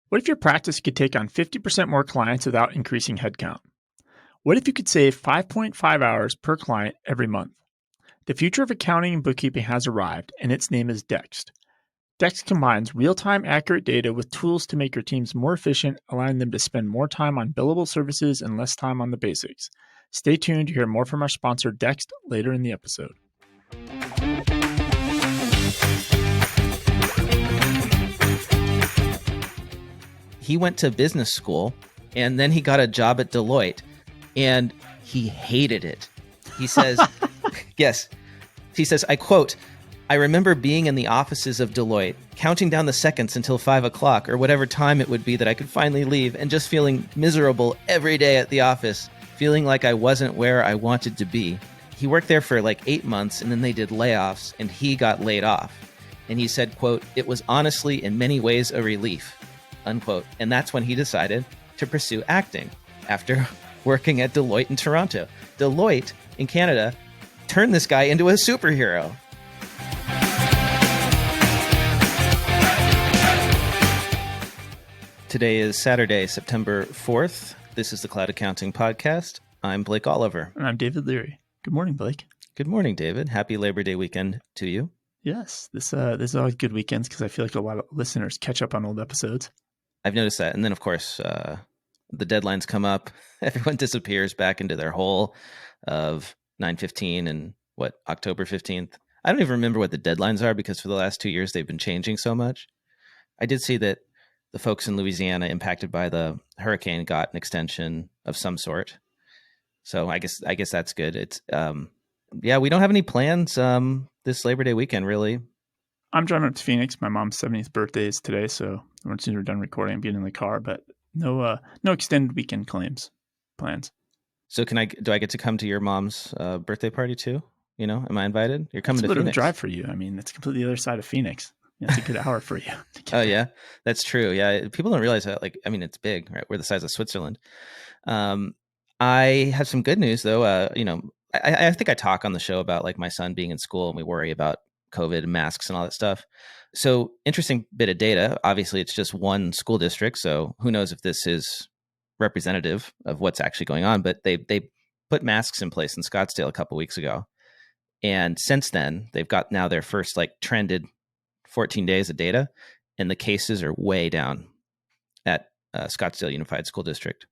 What if your practice could take on 50% more clients without increasing headcount? What if you could save 5.5 hours per client every month? The future of accounting and bookkeeping has arrived, and its name is Dext. Dext combines real-time accurate data with tools to make your teams more efficient, allowing them to spend more time on billable services and less time on the basics. Stay tuned to hear more from our sponsor, Dext, later in the episode. He went to business school, and then he got a job at Deloitte, and he hated it. He says, yes, he says, I quote, "I remember being in the offices of Deloitte, counting down the seconds until 5 o'clock or whatever time it would be that I could finally leave, and just feeling miserable every day at the office, feeling like I wasn't where I wanted to be." He worked there for like 8 months, and then they did layoffs, and he got laid off. And he said, quote, "It was honestly in many ways a relief," unquote. And that's when he decided to pursue acting after working at Deloitte in Toronto. Deloitte in Canada turned this guy into a superhero. Today is Saturday, September 4th. This is the Cloud Accounting Podcast. I'm Blake Oliver. And I'm David Leary. Good morning, Blake. Good morning, David. Happy Labor Day weekend to you. Yes, this is always good weekends because I feel like a lot of listeners catch up on old episodes. I've noticed that. And then, of course, the deadlines come up. Everyone disappears back into their hole of 9/15 and October 15th. I don't even remember what the deadlines are because for the last 2 years, they've been changing so much. I did see that the folks in Louisiana impacted by the hurricane got an extension of some sort. So I guess that's good. It's we don't have any plans this Labor Day weekend, really. I'm driving up to Phoenix. My mom's 70th birthday is today, so as soon as we're done recording, I'm getting in the car. But no extended weekend plans. So do I get to come to your mom's birthday party too? You know, am I invited? You're coming to Phoenix. It's a bit of a drive for you. I mean, it's completely the other side of Phoenix. It's a good hour for you. Oh yeah, that's true. Yeah, people don't realize that. It's big, right? We're the size of Switzerland. I have some good news though. I think I talk on the show about like my son being in school and we worry about COVID and masks and all that stuff. So interesting bit of data. Obviously, it's just one school district, so who knows if this is representative of what's actually going on. But they put masks in place in Scottsdale a couple weeks ago, and since then they've got now their first trended 14 days of data, and the cases are way down at Scottsdale Unified School District.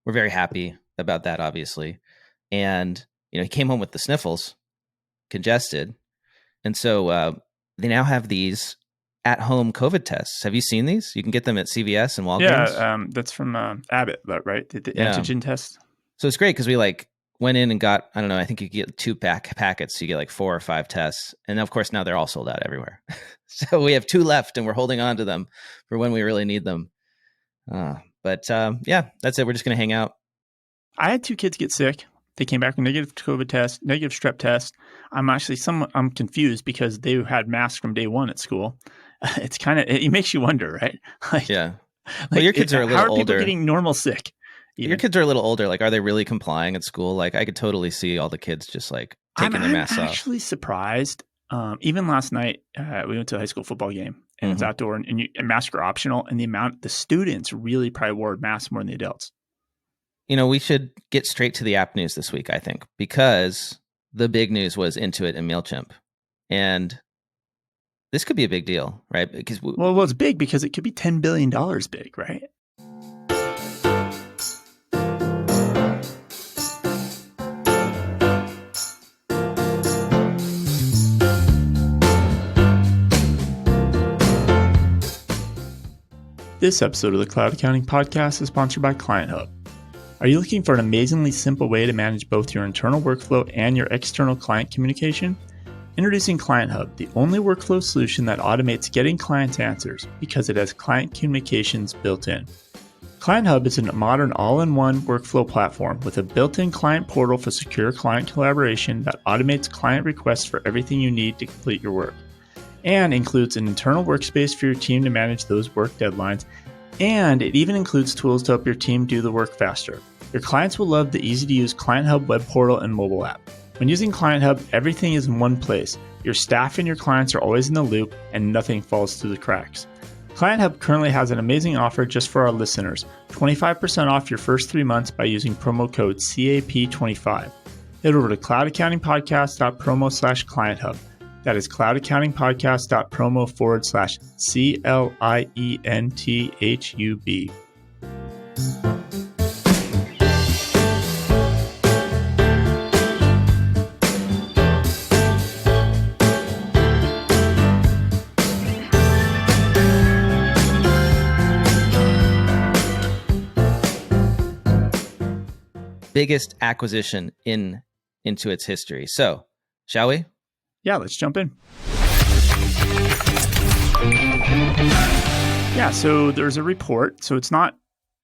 We're very happy about that, obviously. And, he came home with the sniffles, congested. And so they now have these at-home COVID tests. Have you seen these? You can get them at CVS and Walgreens. Yeah, that's from Abbott, right? The antigen test. So it's great because we went in and got, I don't know, I think you get 2 packets. So you get 4 or 5 tests. And of course, now they're all sold out everywhere. So we have 2 left and we're holding on to them for when we really need them. But that's it. We're just going to hang out. I had 2 kids get sick. They came back with negative COVID test, negative strep test. I'm confused because they had masks from day one at school. It's it makes you wonder, right? Yeah. Well, your kids are a little older. How are people getting normal sick? Your kids are a little older. Are they really complying at school? I could totally see all the kids just taking their masks off. I'm actually surprised. Even last night, we went to a high school football game and it's outdoor and masks are optional. And the students really probably wore masks more than the adults. We should get straight to the app news this week, I think, because the big news was Intuit and MailChimp. And this could be a big deal, right? Because it's big because it could be $10 billion big, right? This episode of the Cloud Accounting Podcast is sponsored by Client Hub. Are you looking for an amazingly simple way to manage both your internal workflow and your external client communication? Introducing Client Hub, the only workflow solution that automates getting clients answers because it has client communications built in. Client Hub is a modern all-in-one workflow platform with a built-in client portal for secure client collaboration that automates client requests for everything you need to complete your work, and includes an internal workspace for your team to manage those work deadlines, and it even includes tools to help your team do the work faster. Your clients will love the easy-to-use Client Hub web portal and mobile app. When using Client Hub, everything is in one place. Your staff and your clients are always in the loop, and nothing falls through the cracks. Client Hub currently has an amazing offer just for our listeners. 25% off your first 3 months by using promo code CAP25. Head over to cloudaccountingpodcast.promo/clienthub. That is cloudaccountingpodcast.promo/CLIENTHUB. Biggest acquisition in Intuit's history. So, shall we? Yeah, let's jump in. Yeah, so there's a report. So it's not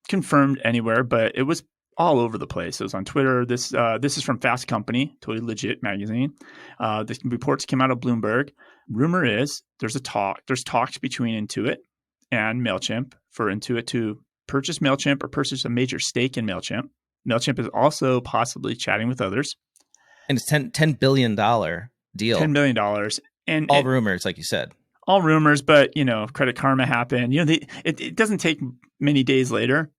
confirmed anywhere, but it was all over the place. It was on Twitter. This is from Fast Company, totally legit magazine. The reports came out of Bloomberg. Rumor is there's talks between Intuit and MailChimp for Intuit to purchase MailChimp or purchase a major stake in MailChimp. MailChimp is also possibly chatting with others. And it's $10 billion deal. $10 billion. And all rumors, like you said. All rumors, but, Credit Karma happened. It doesn't take many days later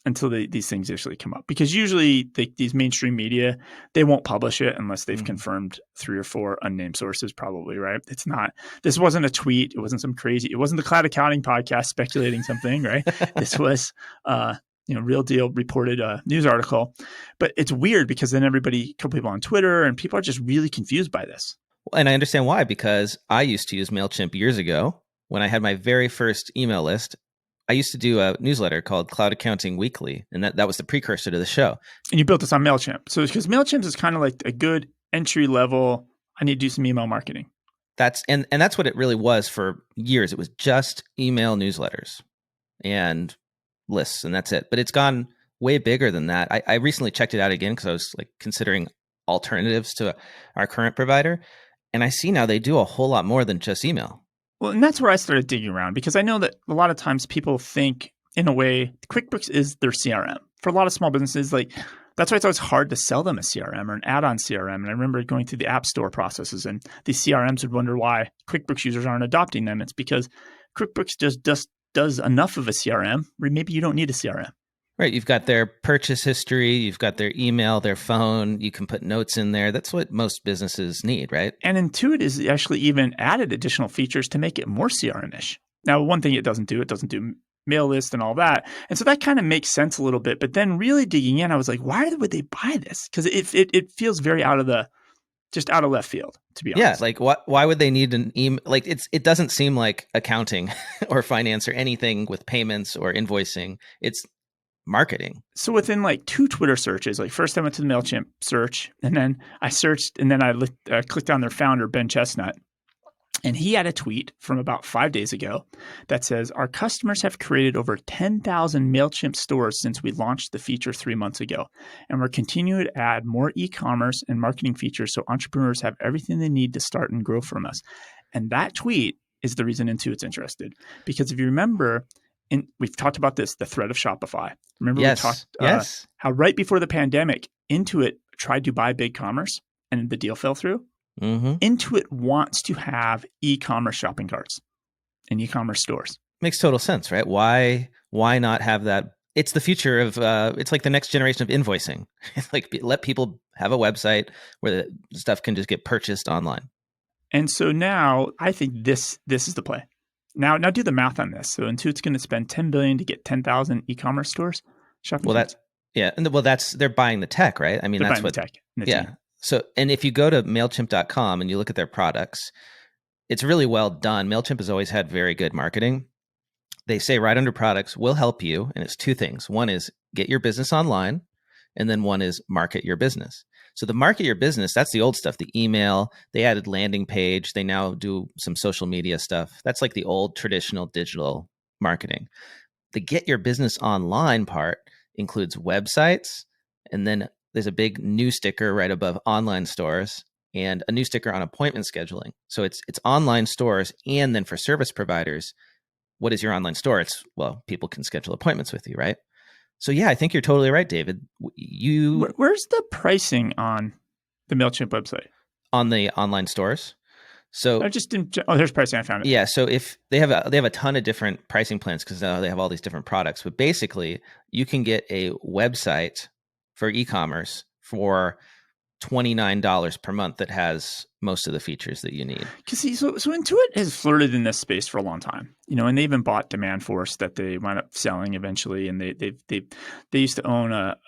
until these things actually come up. Because usually these mainstream media, they won't publish it unless they've confirmed 3 or 4 unnamed sources probably, right? This wasn't a tweet. It wasn't it wasn't the Cloud Accounting podcast speculating something, right? This was real deal reported news article. But it's weird because then a couple people on Twitter and people are just really confused by this. And I understand why, because I used to use MailChimp years ago when I had my very first email list. I used to do a newsletter called Cloud Accounting Weekly, and that was the precursor to the show. And you built this on MailChimp. So because MailChimp is kind of like a good entry level, I need to do some email marketing. That's what it really was for years. It was just email newsletters and lists, and that's it. But it's gone way bigger than that. I recently checked it out again because I was considering alternatives to our current provider. And I see now they do a whole lot more than just email. Well, and that's where I started digging around because I know that a lot of times people think in a way QuickBooks is their CRM. For a lot of small businesses, that's why it's always hard to sell them a CRM or an add-on CRM. And I remember going through the App Store processes and these CRMs would wonder why QuickBooks users aren't adopting them. It's because QuickBooks just does enough of a CRM where maybe you don't need a CRM. Right. You've got their purchase history. You've got their email, their phone. You can put notes in there. That's what most businesses need, right? And Intuit is actually even added additional features to make it more CRM-ish. Now, one thing it doesn't do mail list and all that. And so that kind of makes sense a little bit. But then really digging in, I was like, why would they buy this? Because it feels very out of left field, to be honest. Yeah, why would they need an email? It doesn't seem like accounting or finance or anything with payments or invoicing. It's marketing. So within 2 Twitter searches, first I went to the MailChimp search, and then I searched, and then I clicked on their founder, Ben Chestnut, and he had a tweet from about 5 days ago that says, our customers have created over 10,000 MailChimp stores since we launched the feature 3 months ago, and we're continuing to add more e-commerce and marketing features so entrepreneurs have everything they need to start and grow from us. And that tweet is the reason Intuit's interested. Because if you remember, we've talked about this, the threat of Shopify. Remember yes. we talked how right before the pandemic, Intuit tried to buy BigCommerce and the deal fell through. Mm-hmm. Intuit wants to have e-commerce shopping carts and e-commerce stores. Makes total sense, right? Why not have that? It's the future of, it's like the next generation of invoicing. Let people have a website where the stuff can just get purchased online. And so now I think this is the play. Now do the math on this. So Intuit's going to spend $10 billion to get 10,000 e-commerce stores. Shopping carts. They're buying the tech, right? I mean, they're that's buying what the tech. Yeah. So, and if you go to MailChimp.com and you look at their products, it's really well done. MailChimp has always had very good marketing. They say right under products, we'll help you. And it's 2 things. One is get your business online. And then one is market your business. So the market your business, that's the old stuff, the email, they added landing page. They now do some social media stuff. That's like the old traditional digital marketing. The get your business online part includes websites. And then there's a big new sticker right above online stores and a new sticker on appointment scheduling. So it's online stores. And then for service providers, what is your online store? People can schedule appointments with you, right? So yeah, I think you're totally right, David. Where's the pricing on the MailChimp website? On the online stores? So I just didn't. Oh, there's pricing. I found it. yeah, so if they have a ton of different pricing plans because now they have all these different products. But basically, you can get a website for e-commerce for $29 per month that has most of the features that you need. Because so Intuit has flirted in this space for a long time, and they even bought Demand Force that they wound up selling eventually, and they used to own a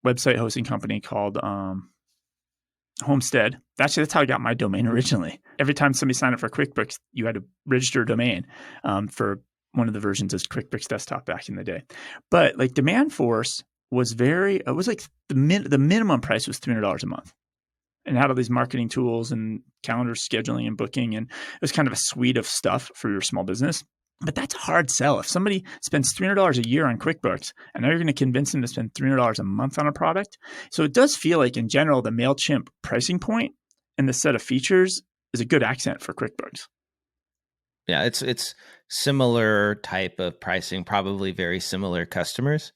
website hosting company called Homestead. Actually, that's how I got my domain originally. Every time somebody signed up for QuickBooks, you had to register a domain for one of the versions of QuickBooks Desktop back in the day. But like Demand Force was it was like the minimum price was $300 a month, and had all these marketing tools and calendar scheduling and booking, and it was kind of a suite of stuff for your small business. But that's a hard sell. If somebody spends $300 a year on QuickBooks, and now you're going to convince them to spend $300 a month on a product. So it does feel like, in general, the MailChimp pricing point and the set of features is a good accent for QuickBooks. Yeah, it's similar type of pricing, probably very similar customers.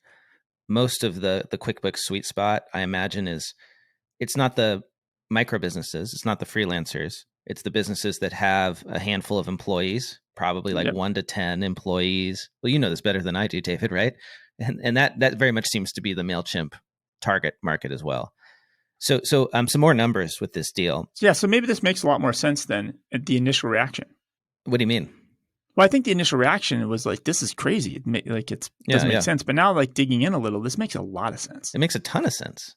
Most of the QuickBooks sweet spot, I imagine, it's not the micro businesses, it's not the freelancers, it's the businesses that have a handful of employees, probably like 1 to 10 employees. Well, you know this better than I do, David, right? And that very much seems to be the MailChimp target market as well. So some more numbers with this deal. Yeah, so maybe this makes a lot more sense than the initial reaction. What do you mean? Well, I think the initial reaction was like, this is crazy. It doesn't make sense. But now, like, digging in a little, this makes a lot of sense. It makes a ton of sense.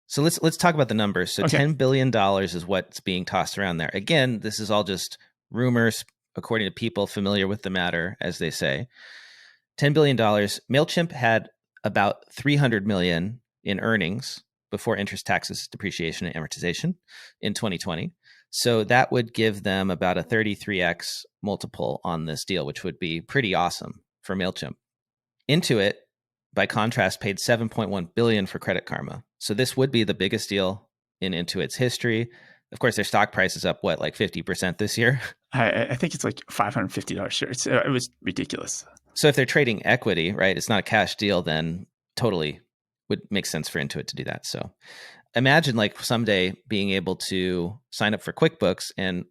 So let's talk about the numbers. So okay. $10 billion is what's being tossed around there. Again, this is all just rumors, according to people familiar with the matter, as they say. $10 billion. MailChimp had about $300 million in earnings before interest, taxes, depreciation, and amortization in 2020. So that would give them about a 33x multiple on this deal, which would be pretty awesome for MailChimp. Intuit, by contrast, paid $7.1 billion for Credit Karma. So this would be the biggest deal in Intuit's history. Of course, their stock price is up, like 50% this year? I think it's like $550 shares. It was ridiculous. So if they're trading equity, right, it's not a cash deal, then totally would make sense for Intuit to do that. So imagine like someday being able to sign up for QuickBooks and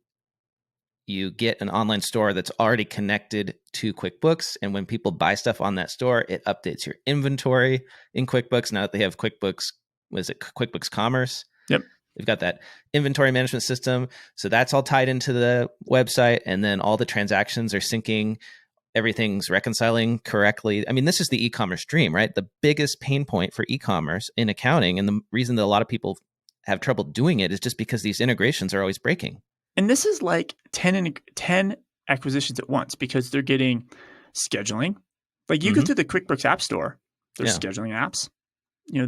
you get an online store that's already connected to QuickBooks. And when people buy stuff on that store, it updates your inventory in QuickBooks. Now that they have QuickBooks Commerce? Yep. They've got that inventory management system. So that's all tied into the website. And then all the transactions are syncing. Everything's reconciling correctly. I mean, this is the e-commerce dream, right? The biggest pain point for e-commerce in accounting. And the reason that a lot of people have trouble doing it is just because these integrations are always breaking. And this is like 10 acquisitions at once, because they're getting scheduling. Like you go through the QuickBooks App Store, there's scheduling apps.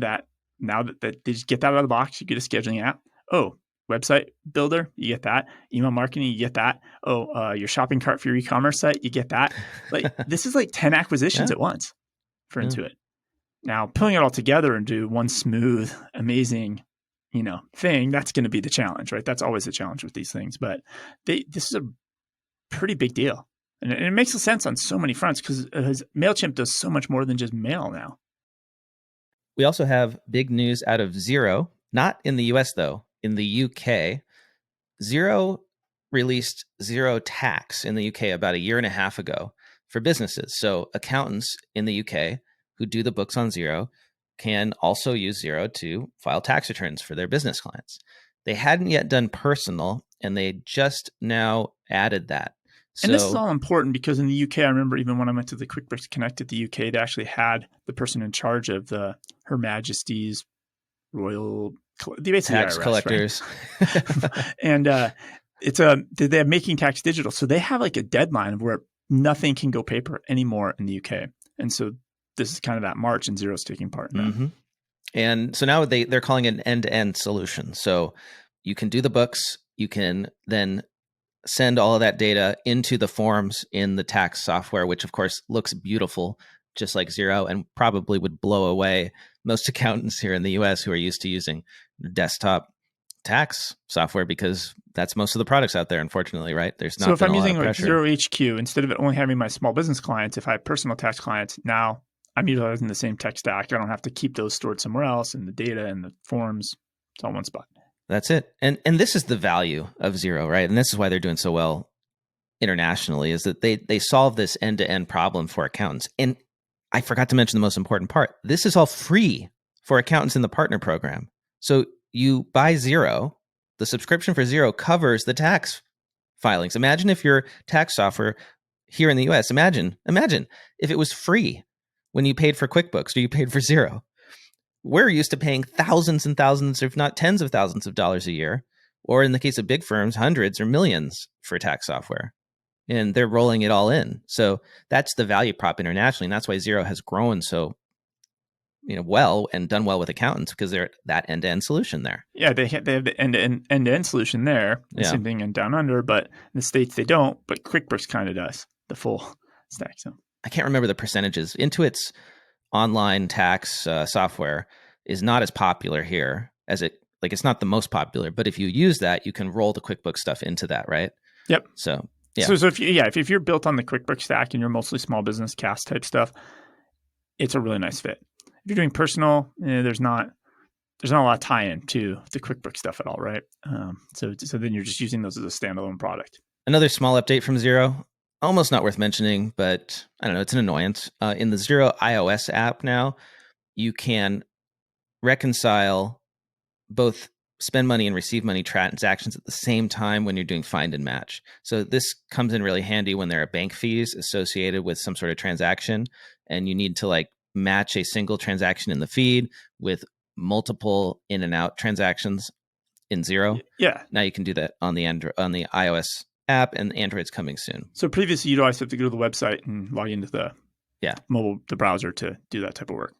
That now that they just get that out of the box, you get a scheduling app. Oh, website builder, you get that. Email marketing, you get that. Oh, your shopping cart for your e-commerce site, you get that. Like this is like 10 acquisitions at once for Intuit. Now, pulling it all together and do one smooth, amazing thing, that's going to be the challenge, right? That's always the challenge with these things. But this is a pretty big deal. And it makes sense on so many fronts because MailChimp does so much more than just mail now. We also have big news out of Xero, not in the US though, in the UK. Xero released Xero Tax in the UK about a year and a half ago for businesses. So accountants in the UK who do the books on Xero can also use Xero to file tax returns for their business clients. They hadn't yet done personal, and they just now added that. And this is all important because in the UK, I remember even when I went to the QuickBooks Connect at the UK, they actually had the person in charge of Her Majesty's Royal Tax collectors. Right? And they're making tax digital. So they have like a deadline of where nothing can go paper anymore in the UK. And so this is kind of that march, and Xero's taking part in that. Mm-hmm. And so now they're calling it an end-to-end solution. So you can do the books, you can then send all of that data into the forms in the tax software, which of course looks beautiful, just like Xero, and probably would blow away most accountants here in the US who are used to using desktop tax software, because that's most of the products out there, unfortunately, right? There's not. So if I'm using like Xero HQ, instead of it only having my small business clients, if I have personal tax clients, now I'm utilizing the same tech stack. I don't have to keep those stored somewhere else, and the data and the forms, it's all in one spot. That's it. And this is the value of Xero, right? And this is why they're doing so well internationally, is that they solve this end-to-end problem for accountants. And I forgot to mention the most important part. This is all free for accountants in the partner program. So you buy Xero, the subscription for Xero covers the tax filings. Imagine if your tax software here in the US, imagine if it was free when you paid for QuickBooks or you paid for Xero. We're used to paying thousands and thousands, if not tens of thousands of dollars a year, or in the case of big firms, hundreds or millions for tax software. And they're rolling it all in. So that's the value prop internationally. And that's why Xero has grown so well and done well with accountants, because they're that end-to-end solution there. Yeah, they have the end-to-end solution there. The same thing in Down Under, but in the States they don't. But QuickBooks kind of does the full stack. So I can't remember the percentages. Intuit's online tax software is not as popular here as it's not the most popular. But if you use that, you can roll the QuickBooks stuff into that, right? Yep. So yeah. So if you're built on the QuickBooks stack and you're mostly small business CAS type stuff, it's a really nice fit. If you're doing personal, there's not a lot of tie-in to the QuickBooks stuff at all, right? So then you're just using those as a standalone product. Another small update from Xero, almost not worth mentioning, but I don't know, it's an annoyance. In the Xero iOS app now, you can reconcile both spend money and receive money transactions at the same time when you're doing find and match. So this comes in really handy when there are bank fees associated with some sort of transaction, and you need to match a single transaction in the feed with multiple in and out transactions in Xero. Yeah. Now you can do that on the iOS app, and Android's coming soon. So previously you'd always have to go to the website and log into the browser to do that type of work.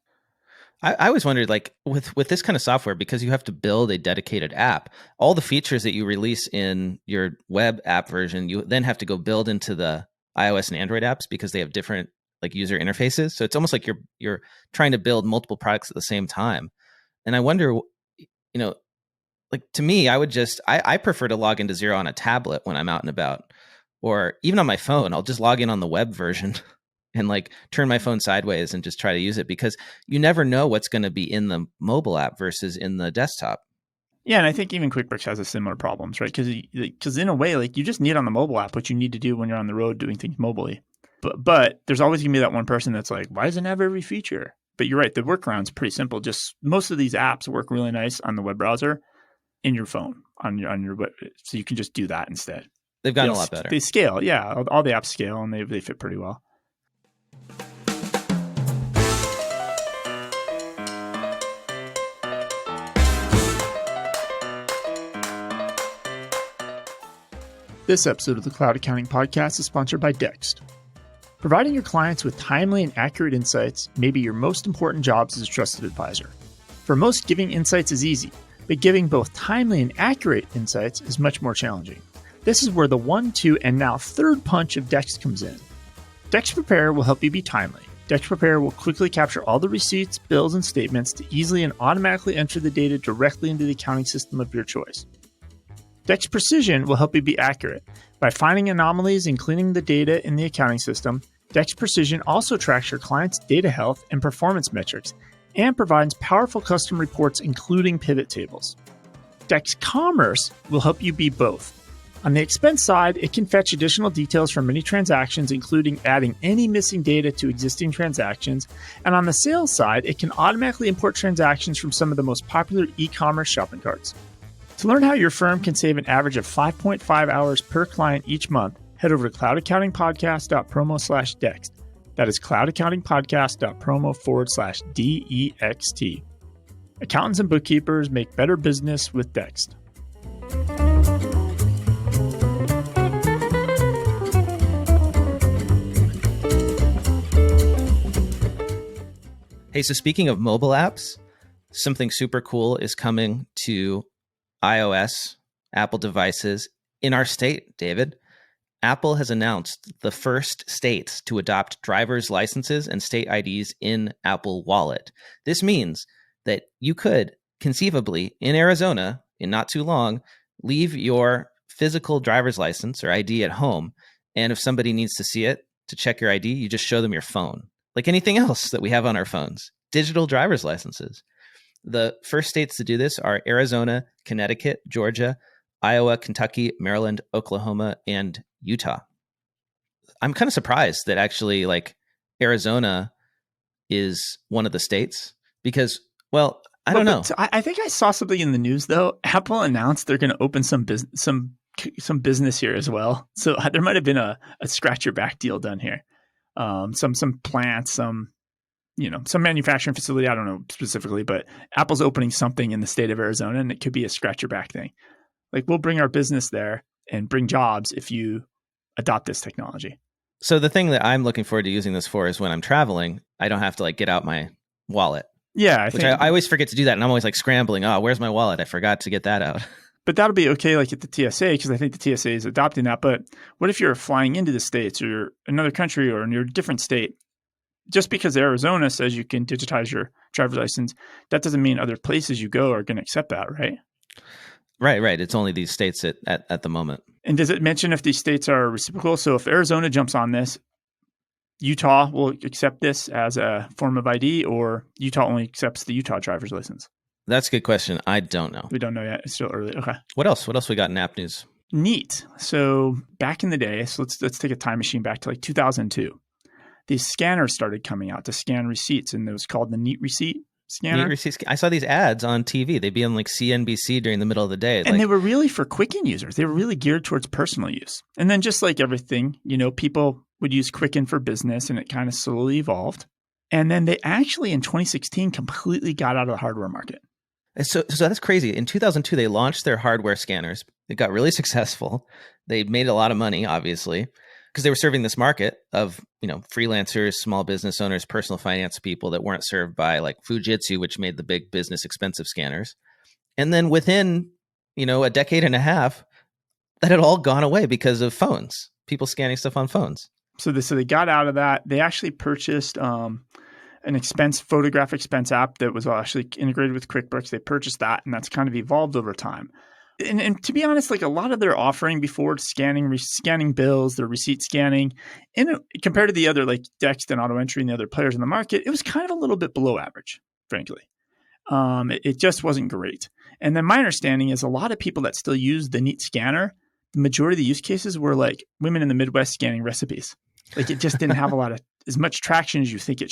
I always wondered, with this kind of software, because you have to build a dedicated app, all the features that you release in your web app version, you then have to go build into the iOS and Android apps because they have different user interfaces. So it's almost like you're trying to build multiple products at the same time. And I wonder, to me, I prefer to log into Xero on a tablet when I'm out and about, or even on my phone. I'll just log in on the web version and turn my phone sideways and just try to use it, because you never know what's going to be in the mobile app versus in the desktop. Yeah, and I think even QuickBooks has a similar problems, right? Because in a way, you just need on the mobile app what you need to do when you're on the road doing things mobily. But there's always going to be that one person that's like, why doesn't it have every feature? But you're right, the workaround's pretty simple. Just most of these apps work really nice on the web browser in your phone, on your web, so you can just do that instead. They've gotten a lot better. They scale, yeah. All the apps scale, and they fit pretty well. This episode of the Cloud Accounting Podcast is sponsored by Dext. Providing your clients with timely and accurate insights may be your most important job as a trusted advisor. For most, giving insights is easy, but giving both timely and accurate insights is much more challenging. This is where the 1, 2, and now third punch of Dext comes in. Dext Prepare will help you be timely. Dext Prepare will quickly capture all the receipts, bills, and statements to easily and automatically enter the data directly into the accounting system of your choice. Dext Precision will help you be accurate. By finding anomalies and cleaning the data in the accounting system, Dext Precision also tracks your client's data health and performance metrics and provides powerful custom reports, including pivot tables. Dext Commerce will help you be both. On the expense side, it can fetch additional details from many transactions, including adding any missing data to existing transactions. And on the sales side, it can automatically import transactions from some of the most popular e-commerce shopping carts. To learn how your firm can save an average of 5.5 hours per client each month, head over to cloudaccountingpodcast.promo/Dext. That is cloudaccountingpodcast.promo/DEXT. Accountants and bookkeepers make better business with Dext. Hey, so speaking of mobile apps, something super cool is coming to iOS, Apple devices in our state, David. Apple has announced the first states to adopt driver's licenses and state IDs in Apple Wallet. This means that you could conceivably, in Arizona, in not too long, leave your physical driver's license or ID at home. And if somebody needs to see it to check your ID, you just show them your phone. Like anything else that we have on our phones, digital driver's licenses. The first states to do this are Arizona, Connecticut, Georgia, Iowa, Kentucky, Maryland, Oklahoma, and Utah. I'm kind of surprised that actually like Arizona is one of the states because, well, I don't know. I think I saw something in the news though. Apple announced they're going to open some business here as well. So there might have been a scratch your back deal done here. Some plants, some manufacturing facility. I don't know specifically, but Apple's opening something in the state of Arizona, and it could be a scratch your back thing. Like, we'll bring our business there and bring jobs if you adopt this technology. So the thing that I'm looking forward to using this for is when I'm traveling, I don't have to like get out my wallet. Yeah, I always forget to do that, and I'm always like scrambling. Oh, where's my wallet? I forgot to get that out. But that'll be okay, like at the TSA, because I think the TSA is adopting that. But what if you're flying into the States or you're another country or in your different state? Just because Arizona says you can digitize your driver's license, that doesn't mean other places you go are going to accept that, right? Right. It's only these states at the moment. And does it mention if these states are reciprocal? So if Arizona jumps on this, Utah will accept this as a form of ID, or Utah only accepts the Utah driver's license? That's a good question. I don't know. We don't know yet. It's still early. Okay. What else? What else we got in app news? Neat. So back in the day, so let's take a time machine back to like 2002. These scanners started coming out to scan receipts, and it was called the Neat Receipt scanner. Neat Receipt. I saw these ads on TV. They'd be on like CNBC during the middle of the day. And they were really for Quicken users. They were really geared towards personal use. And then just like everything, people would use Quicken for business, and it kind of slowly evolved. And then they actually in 2016 completely got out of the hardware market. So that's crazy. In 2002, they launched their hardware scanners. It got really successful. They made a lot of money, obviously, because they were serving this market of, freelancers, small business owners, personal finance people that weren't served by like Fujitsu, which made the big business expensive scanners. And then within, a decade and a half, that had all gone away because of phones, people scanning stuff on phones. So they got out of that. They actually purchased an photograph expense app that was actually integrated with QuickBooks. They purchased that, and that's kind of evolved over time. And to be honest, like a lot of their offering before scanning bills, their receipt scanning, compared to the other like Dext and AutoEntry and the other players in the market, it was kind of a little bit below average, frankly. It just wasn't great. And then my understanding is a lot of people that still use the Neat scanner, the majority of the use cases were like women in the Midwest scanning recipes. Like it just didn't have as much traction as you think it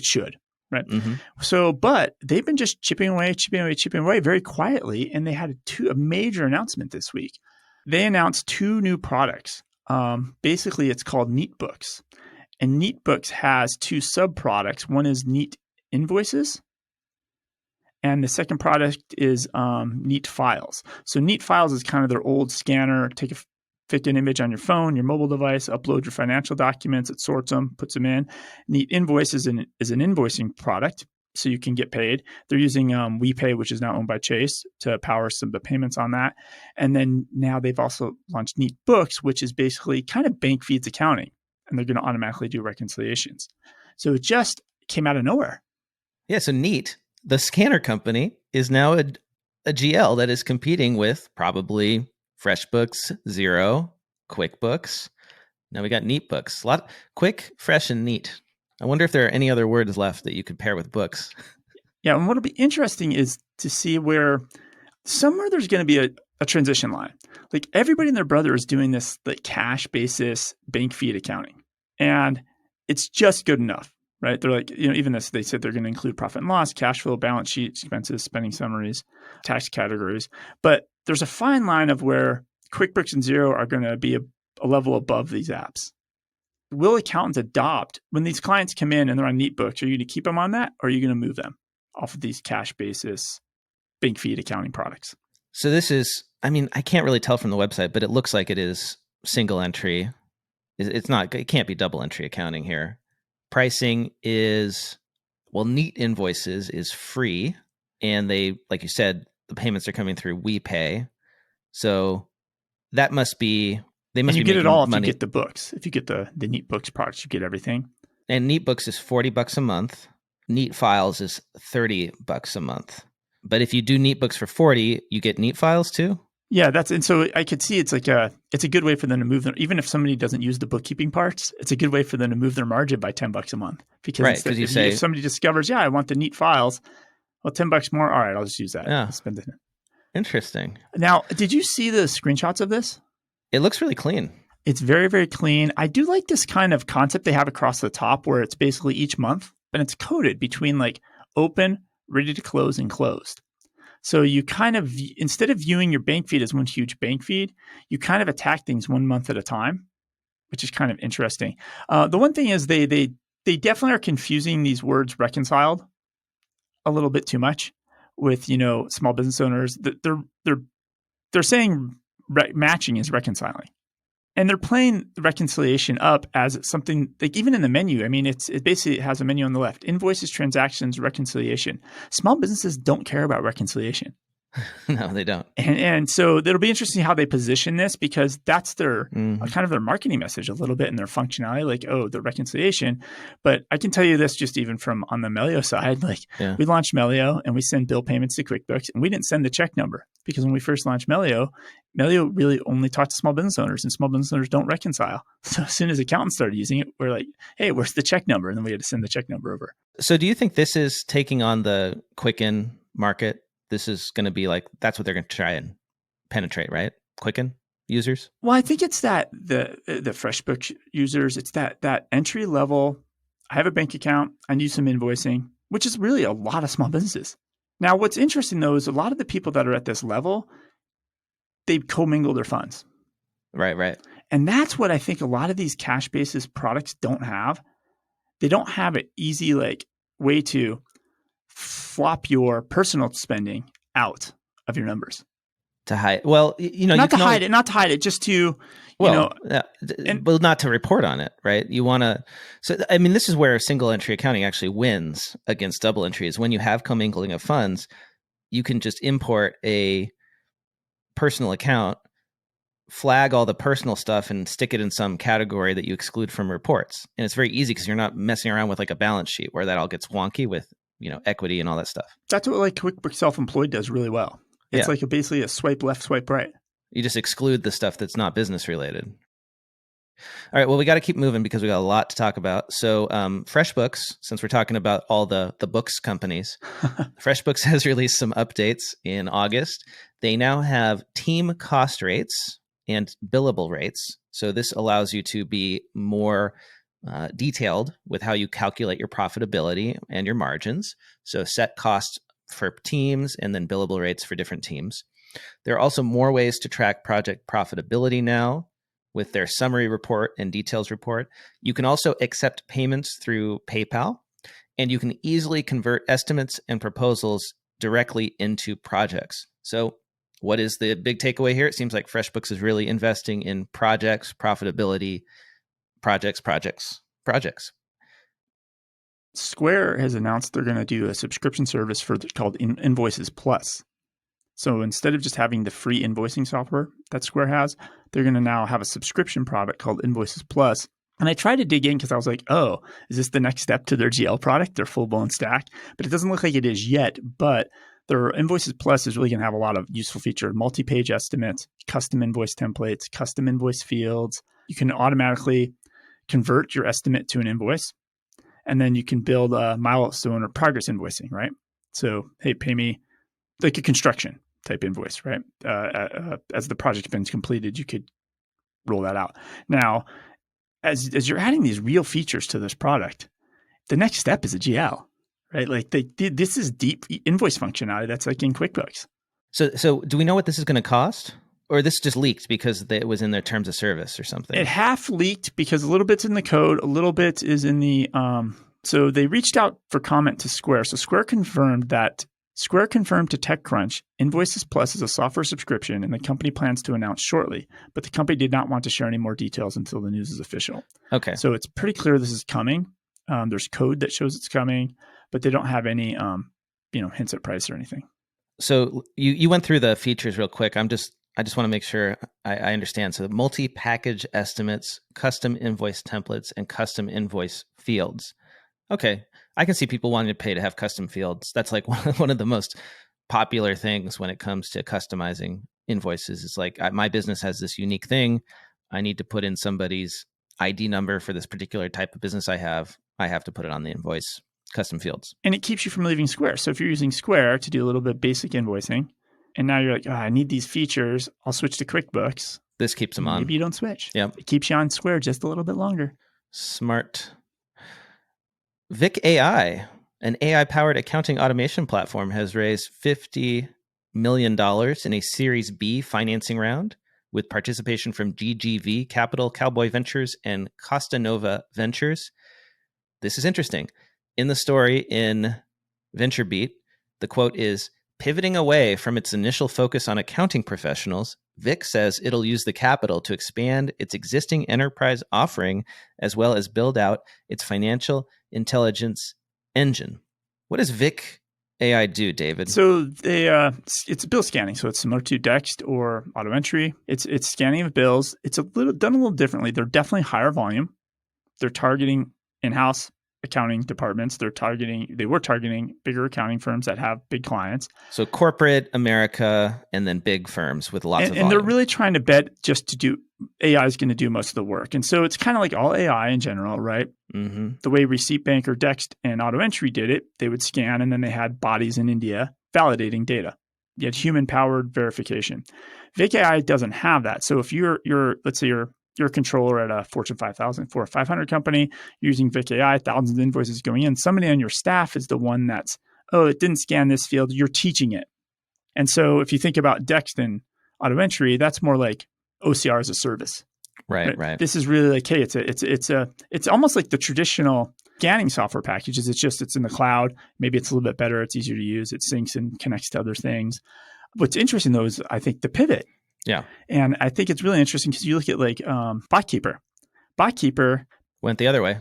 should. Right. Mm-hmm. So, but they've been just chipping away very quietly. And they had a major announcement this week. They announced 2 new products. Basically, it's called NeatBooks. And NeatBooks has 2 sub-products. One is Neat Invoices. And the second product is Neat Files. So Neat Files is kind of their old scanner. Take an image on your phone, your mobile device, upload your financial documents, it sorts them, puts them in. Neat Invoice is an invoicing product, so you can get paid. They're using WePay, which is now owned by Chase, to power some of the payments on that. And then now they've also launched Neat Books, which is basically kind of bank feeds accounting, and they're going to automatically do reconciliations. So it just came out of nowhere. Yeah, so Neat, the scanner company, is now a GL that is competing with probably FreshBooks, Xero, QuickBooks. Now we got NeatBooks. A lot quick, fresh, and neat. I wonder if there are any other words left that you could pair with books. Yeah, and what'll be interesting is to see where somewhere there's going to be a transition line. Like everybody and their brother is doing this like cash basis bank feed accounting, and it's just good enough, right? They're like, even this, they said they're going to include profit and loss, cash flow, balance sheet, expenses, spending summaries, tax categories, but there's a fine line of where QuickBooks and Xero are going to be a level above these apps. Will accountants adopt when these clients come in and they're on NeatBooks? Are you going to keep them on that, or are you going to move them off of these cash basis bank feed accounting products? So this is, I can't really tell from the website, but it looks like it is single entry. It's not, it can't be double entry accounting here. Pricing is, Neat Invoices is free, and they, like you said, the payments are coming through WePay. So that must be, they must be making money. You get it all if you get the books. If you get the Neat Books products, you get everything. And Neat Books is $40 a month. Neat Files is $30 a month. But if you do Neat Books for $40, you get Neat Files too? Yeah, and so I could see it's a good way for them to move them. Even if somebody doesn't use the bookkeeping parts, it's a good way for them to move their margin by $10 a month. Because if somebody discovers, I want the Neat Files, Well, $10 more. All right, I'll just use that. Yeah. I'll spend it. Interesting. Now, did you see the screenshots of this? It looks really clean. It's very, very clean. I do like this kind of concept they have across the top where it's basically each month, and it's coded between like open, ready to close, and closed. So you kind of, instead of viewing your bank feed as one huge bank feed, you kind of attack things 1 month at a time, which is kind of interesting. The one thing is they definitely are confusing these words reconciled a little bit too much with, small business owners. They're saying matching is reconciling. And they're playing the reconciliation up as something like even in the menu. I mean, it basically has a menu on the left: invoices, transactions, reconciliation. Small businesses don't care about reconciliation. No, they don't. And so it'll be interesting how they position this, because that's their kind of their marketing message a little bit in their functionality, like, oh, the reconciliation. But I can tell you this just even from on the Melio side, like we launched Melio and we send bill payments to QuickBooks, and we didn't send the check number because when we first launched Melio really only talked to small business owners, and small business owners don't reconcile. So as soon as accountants started using it, we're like, hey, where's the check number? And then we had to send the check number over. So do you think this is taking on the Quicken market? This is going to be like, that's what they're going to try and penetrate, right? Quicken users? Well, I think it's that the FreshBooks users, it's that entry level, I have a bank account, I need some invoicing, which is really a lot of small businesses. Now, what's interesting though is a lot of the people that are at this level, they commingle their funds. Right. And that's what I think a lot of these cash basis products don't have. They don't have an easy way to flop your personal spending out of your numbers. To hide. Well, not to hide it, just to, but not to report on it, right? You want to, so, I mean, this is where single entry accounting actually wins against double entry, is when you have commingling of funds, you can just import a personal account, flag all the personal stuff and stick it in some category that you exclude from reports. And it's very easy because you're not messing around with like a balance sheet where that all gets wonky with, equity and all that stuff. That's what like QuickBooks Self-Employed does really well. It's like basically a swipe left, swipe right. You just exclude the stuff that's not business related. All right. Well, we got to keep moving because we got a lot to talk about. So FreshBooks, since we're talking about all the books companies, FreshBooks has released some updates in August. They now have team cost rates and billable rates. So this allows you to be more detailed with how you calculate your profitability and your margins. So set costs for teams and then billable rates for different teams. There are also more ways to track project profitability now with their summary report and details report. You can also accept payments through PayPal, and you can easily convert estimates and proposals directly into projects. So what is the big takeaway here? It seems like FreshBooks is really investing in projects, profitability, projects. Square has announced they're going to do a subscription service called Invoices Plus. So instead of just having the free invoicing software that Square has, they're going to now have a subscription product called Invoices Plus. And I tried to dig in because I was like, oh, is this the next step to their GL product, their full-blown stack? But it doesn't look like it is yet. But their Invoices Plus is really going to have a lot of useful features: multi-page estimates, custom invoice templates, custom invoice fields. You can automatically convert your estimate to an invoice, and then you can build a milestone or progress invoicing, right? So, hey, pay me like a construction type invoice, right? As the project has been completed, you could roll that out. Now, as you're adding these real features to this product, the next step is a GL, right? Like this is deep invoice functionality that's like in QuickBooks. So do we know what this is going to cost? Or this just leaked because it was in their terms of service or something? It half leaked because a little bit's in the code, a little bit is in the so they reached out for comment to Square. So Square confirmed to TechCrunch, Invoices Plus is a software subscription and the company plans to announce shortly, but the company did not want to share any more details until the news is official. Okay. So it's pretty clear this is coming. There's code that shows it's coming, but they don't have any hints at price or anything. So you went through the features real quick. I just want to make sure I understand. So multi-package estimates, custom invoice templates, and custom invoice fields. Okay. I can see people wanting to pay to have custom fields. That's like one of the most popular things when it comes to customizing invoices. It's like my business has this unique thing. I need to put in somebody's ID number for this particular type of business I have. I have to put it on the invoice. custom fields. And it keeps you from leaving Square. So if you're using Square to do a little bit of basic invoicing, and now you're like, I need these features, I'll switch to QuickBooks. This keeps them on. Maybe you don't switch. Yep. It keeps you on Square just a little bit longer. Smart. Vic AI, an AI-powered accounting automation platform, has raised $50 million in a Series B financing round with participation from GGV Capital, Cowboy Ventures, and Costa Nova Ventures. This is interesting. In the story in VentureBeat, the quote is, pivoting away from its initial focus on accounting professionals, Vic says it'll use the capital to expand its existing enterprise offering as well as build out its financial intelligence engine. What does Vic AI do, David? So it's bill scanning. So it's similar to Dext or auto entry. It's scanning of bills. It's done a little differently. They're definitely higher volume. They're targeting in-house accounting departments. They were targeting bigger accounting firms that have big clients. So corporate America and then big firms with lots of volume. And they're really trying to bet just to do AI is going to do most of the work. And so it's kind of like all AI in general, right? Mm-hmm. The way Receipt Bank or Dext and Auto Entry did it, they would scan and then they had bodies in India validating data. You had human-powered verification. Vic AI doesn't have that. So if you're let's say you're a controller at a Fortune 5000, Fortune 500 company using Vic AI, thousands of invoices going in. Somebody on your staff is the one that's, it didn't scan this field. You're teaching it. And so if you think about Dext and Auto Entry, that's more like OCR as a service. Right. This is really like, hey, it's almost like the traditional scanning software packages. It's in the cloud. Maybe it's a little bit better. It's easier to use. It syncs and connects to other things. What's interesting though is I think the pivot. Yeah. And I think it's really interesting because you look at like BotKeeper. BotKeeper went the other way.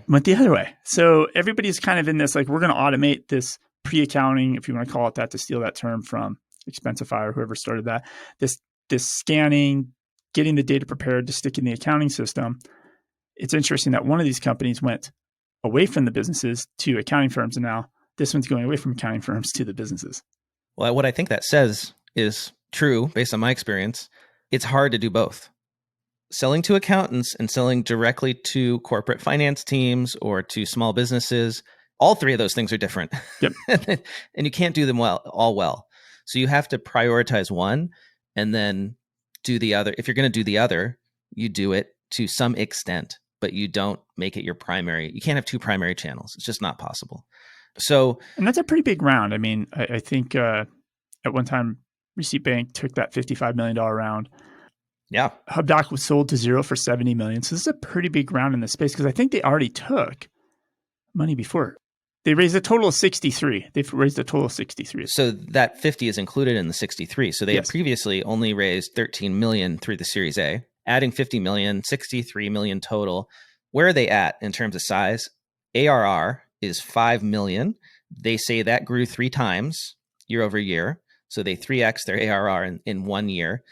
So everybody's kind of in this, like, we're going to automate this pre-accounting, if you want to call it that, to steal that term from Expensify or whoever started that, this scanning, getting the data prepared to stick in the accounting system. It's interesting that one of these companies went away from the businesses to accounting firms, and now this one's going away from accounting firms to the businesses. Well, what I think that says is true based on my experience. It's hard to do both. Selling to accountants and selling directly to corporate finance teams or to small businesses, all three of those things are different. Yep. And you can't do them all well. So you have to prioritize one and then do the other. If you're going to do the other, you do it to some extent, but you don't make it your primary. You can't have two primary channels. It's just not possible. And that's a pretty big round. I mean, I think at one time, Receipt Bank took that $55 million round. Yeah. HubDoc was sold to Xero for $70 million. So this is a pretty big round in this space because I think they already took money before. They raised a total of 63. They've raised a total of 63. So that 50 is included in the 63. So they had previously only raised 13 million through the Series A, adding 50 million, 63 million total. Where are they at in terms of size? ARR is 5 million. They say that grew 3 times year over year. So they 3x their ARR in 1 year.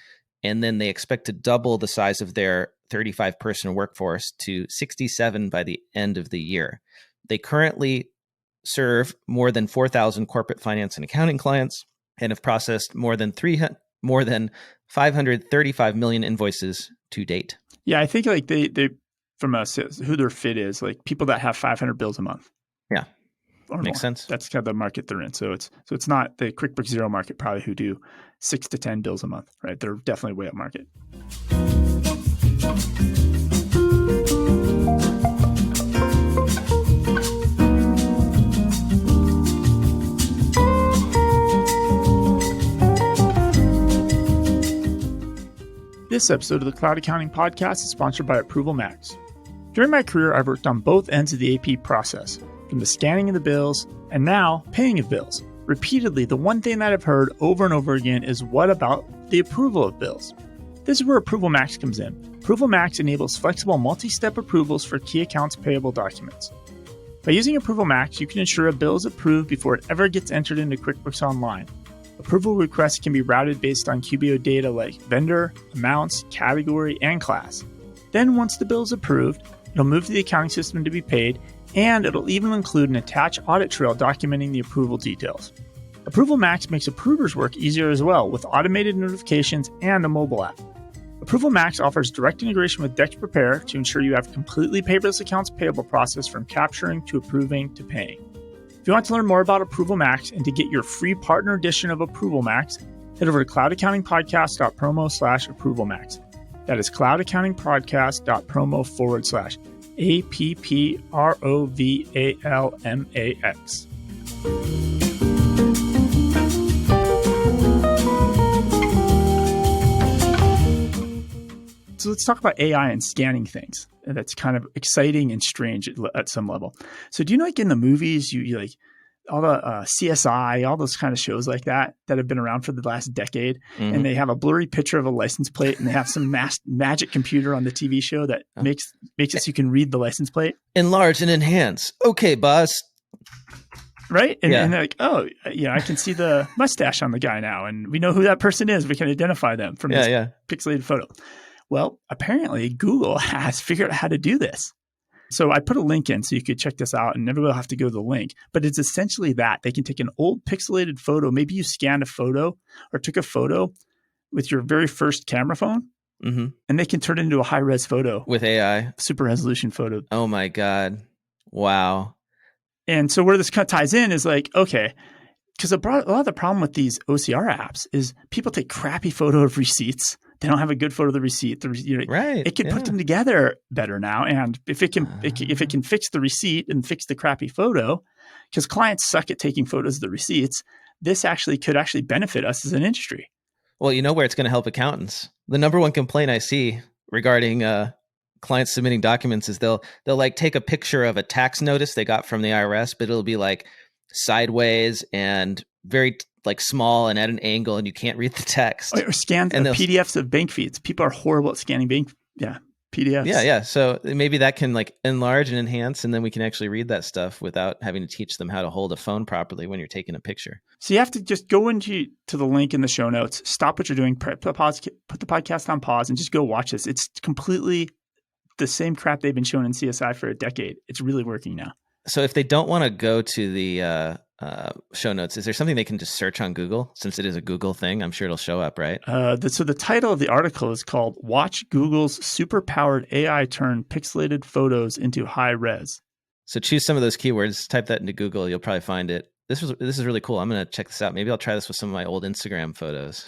And then they expect to double the size of their 35-person workforce to 67 by the end of the year. They currently serve more than 4,000 corporate finance and accounting clients and have processed more than 535 million invoices to date. Yeah, I think like they from who their fit is, like people that have 500 bills a month. Yeah. Makes more. Sense. That's kind of the market they're in. So it's not the QuickBooks Xero market probably who do 6 to 10 bills a month, right? They're definitely way up market. This episode of the Cloud Accounting Podcast is sponsored by Approval Max. During my career, I've worked on both ends of the AP process, from the scanning of the bills and now paying of bills. Repeatedly, the one thing that I've heard over and over again is, what about the approval of bills? This is where Approval Max comes in. Approval Max enables flexible multi-step approvals for key accounts payable documents. By using Approval Max, you can ensure a bill is approved before it ever gets entered into QuickBooks Online. Approval requests can be routed based on QBO data like vendor, amounts, category, and class. Then once the bill is approved, it'll move to the accounting system to be paid, and it'll even include an attached audit trail documenting the approval details. Approval Max makes approvers' work easier as well, with automated notifications and a mobile app. Approval Max offers direct integration with Dex Prepare to ensure you have completely paperless accounts payable process from capturing to approving to paying. If you want to learn more about Approval Max and to get your free partner edition of Approval Max, head over to cloudaccountingpodcast.promo/Approval Max. That is cloudaccountingpodcast.promo/APPROVALMAX. So let's talk about AI and scanning things. That's kind of exciting and strange at some level. So do you know, like in the movies, you like all the CSI, all those kind of shows like that have been around for the last decade, and they have a blurry picture of a license plate, and they have some magic computer on the TV show that makes it so you can read the license plate. Enlarge and enhance. Okay, boss. Right? And they're like, oh, I can see the mustache on the guy now, and we know who that person is. We can identify them from this pixelated photo. Well, apparently Google has figured out how to do this. So I put a link in so you could check this out, and everybody will have to go to the link. But it's essentially that. They can take an old pixelated photo. Maybe you scanned a photo or took a photo with your very first camera phone, and they can turn it into a high-res photo. With AI. Super resolution photo. Oh, my God. Wow. And so where this kind of ties in is like, okay, because a lot of the problem with these OCR apps is people take crappy photo of receipts. They don't have a good photo of the receipt. Right. It can put them together better now. And if it can fix the receipt and fix the crappy photo, because clients suck at taking photos of the receipts, this could benefit us as an industry. Well, you know where it's going to help accountants. The number one complaint I see regarding clients submitting documents is they'll like take a picture of a tax notice they got from the IRS, but it'll be like sideways and very like small and at an angle, and you can't read the text. Or scanned PDFs of bank feeds. People are horrible at scanning PDFs. Yeah. So maybe that can like enlarge and enhance, and then we can actually read that stuff without having to teach them how to hold a phone properly when you're taking a picture. So you have to just go to the link in the show notes, stop what you're doing, put the podcast on pause, and just go watch this. It's completely the same crap they've been showing in CSI for a decade. It's really working now. So if they don't want to go to the show notes, is there something they can just search on Google? Since it is a Google thing, I'm sure it'll show up, right? So the title of the article is called "Watch Google's Superpowered AI Turn Pixelated Photos into High Res." So choose some of those keywords, type that into Google, you'll probably find it. This is really cool. I'm going to check this out. Maybe I'll try this with some of my old Instagram photos.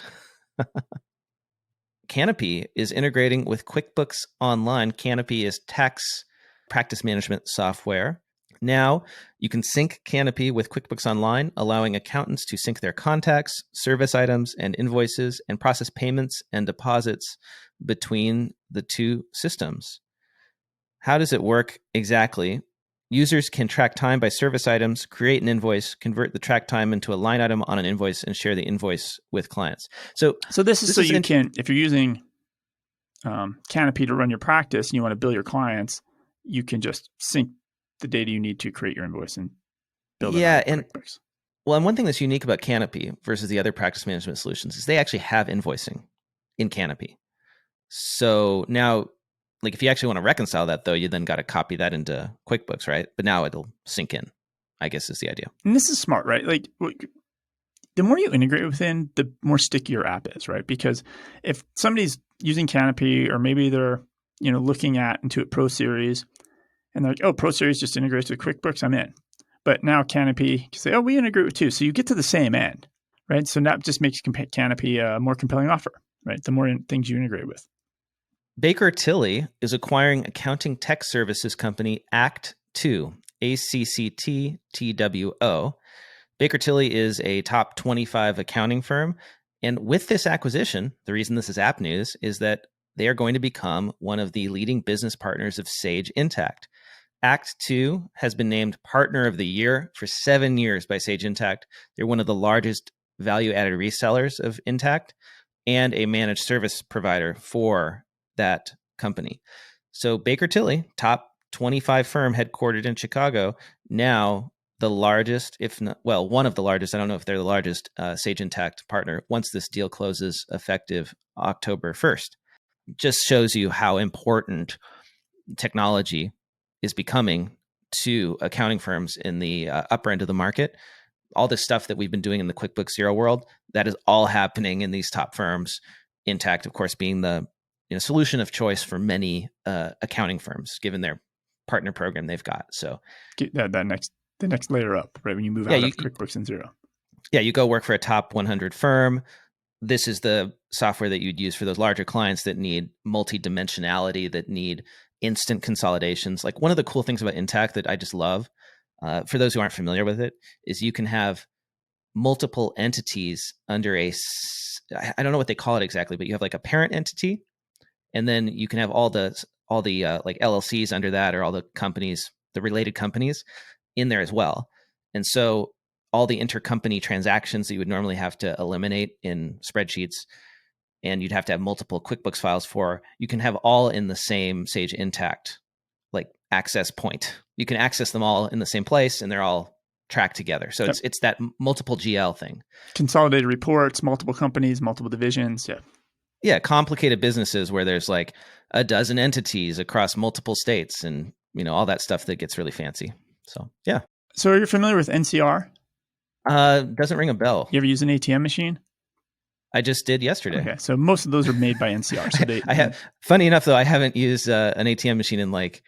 Canopy is integrating with QuickBooks Online. Canopy is tax practice management software. Now, you can sync Canopy with QuickBooks Online, allowing accountants to sync their contacts, service items, and invoices, and process payments and deposits between the two systems. How does it work exactly? Users can track time by service items, create an invoice, convert the track time into a line item on an invoice, and share the invoice with clients. So this is you can, if you're using Canopy to run your practice and you want to bill your clients, you can just sync the data you need to create your invoice and build it on QuickBooks. And one thing that's unique about Canopy versus the other practice management solutions is they actually have invoicing in Canopy. So now, like if you actually want to reconcile that, though, you then got to copy that into QuickBooks, right? But now it'll sync in, I guess is the idea. And this is smart, right? Like the more you integrate within, the more sticky your app is, right? Because if somebody's using Canopy, or maybe they're looking at Intuit Pro Series, and they're like, oh, Pro Series just integrates with QuickBooks, I'm in. But now Canopy can say, oh, we integrate with too. So you get to the same end, right? So that just makes Canopy a more compelling offer, right? The more things you integrate with. Baker Tilly is acquiring accounting tech services company Act2, ACCTTWO. Baker Tilly is a top 25 accounting firm. And with this acquisition, the reason this is app news is that they are going to become one of the leading business partners of Sage Intacct. Act2 has been named Partner of the Year for 7 years by Sage Intacct. They're one of the largest value-added resellers of Intacct and a managed service provider for that company. So Baker Tilly, top 25 firm headquartered in Chicago, now the largest, if not, well, one of the largest, I don't know if they're the largest Sage Intacct partner once this deal closes effective October 1st. Just shows you how important technology is becoming to accounting firms in the upper end of the market. All this stuff that we've been doing in the QuickBooks Zero world, that is all happening in these top firms. Intacct, of course, being the solution of choice for many accounting firms, given their partner program they've got. So that the next layer up, right? When you move out of QuickBooks and Xero. Yeah, you go work for a top 100 firm. This is the software that you'd use for those larger clients that need multi-dimensionality, that need instant consolidations. Like one of the cool things about Intact that I just love, for those who aren't familiar with it, is you can have multiple entities under I don't know what they call it exactly, but you have like a parent entity, and then you can have all the like LLCs under that, or all the companies, the related companies in there as well. And so all the intercompany transactions that you would normally have to eliminate in spreadsheets, and you'd have to have multiple QuickBooks files for, you can have all in the same Sage Intact, like access point. You can access them all in the same place, and they're all tracked together. So it's that multiple GL thing. Consolidated reports, multiple companies, multiple divisions. Yeah. Yeah. Complicated businesses where there's like a dozen entities across multiple states and, all that stuff that gets really fancy. So, yeah. So are you familiar with NCR? Doesn't ring a bell. You ever use an ATM machine? I just did yesterday. Okay. So most of those are made by NCR. So funny enough though, I haven't used an ATM machine in like,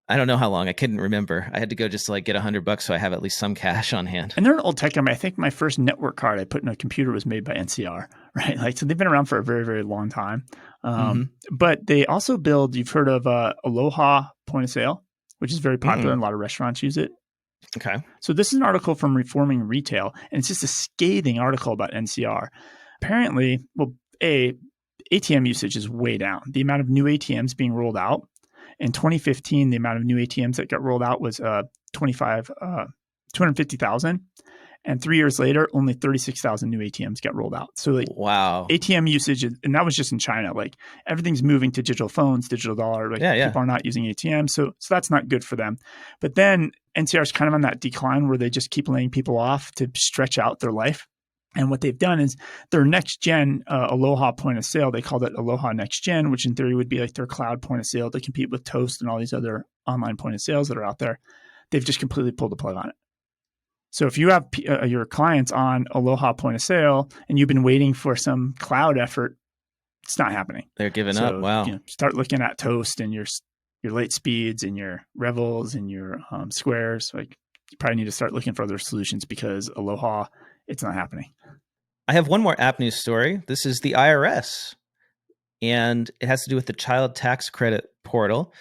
I don't know how long. I couldn't remember. I had to go just to like get $100 so I have at least some cash on hand. And they're an old tech company. I think my first network card I put in a computer was made by NCR, right? Like, so they've been around for a very, very long time. But they also build, you've heard of Aloha point of sale, which is very popular and a lot of restaurants use it. Okay. So this is an article from Reforming Retail, and it's just a scathing article about NCR. Apparently, ATM usage is way down. The amount of new ATMs being rolled out, in 2015, the amount of new ATMs that got rolled out was 250,000. And 3 years later, only 36,000 new ATMs got rolled out. So like, wow, ATM usage, and that was just in China. Like everything's moving to digital phones, digital dollar. Like people are not using ATMs. So that's not good for them. But then NCR is kind of on that decline where they just keep laying people off to stretch out their life. And what they've done is their next gen Aloha point of sale, they called it Aloha Next Gen, which in theory would be like their cloud point of sale to compete with Toast and all these other online point of sales that are out there. They've just completely pulled the plug on it. So if you have your clients on Aloha point of sale and you've been waiting for some cloud effort, it's not happening. They're giving up. Wow. Start looking at Toast and your Late Speeds and your Revels and your Squares. Like you probably need to start looking for other solutions because Aloha, it's not happening. I have one more app news story. This is the IRS, and it has to do with the child tax credit portal.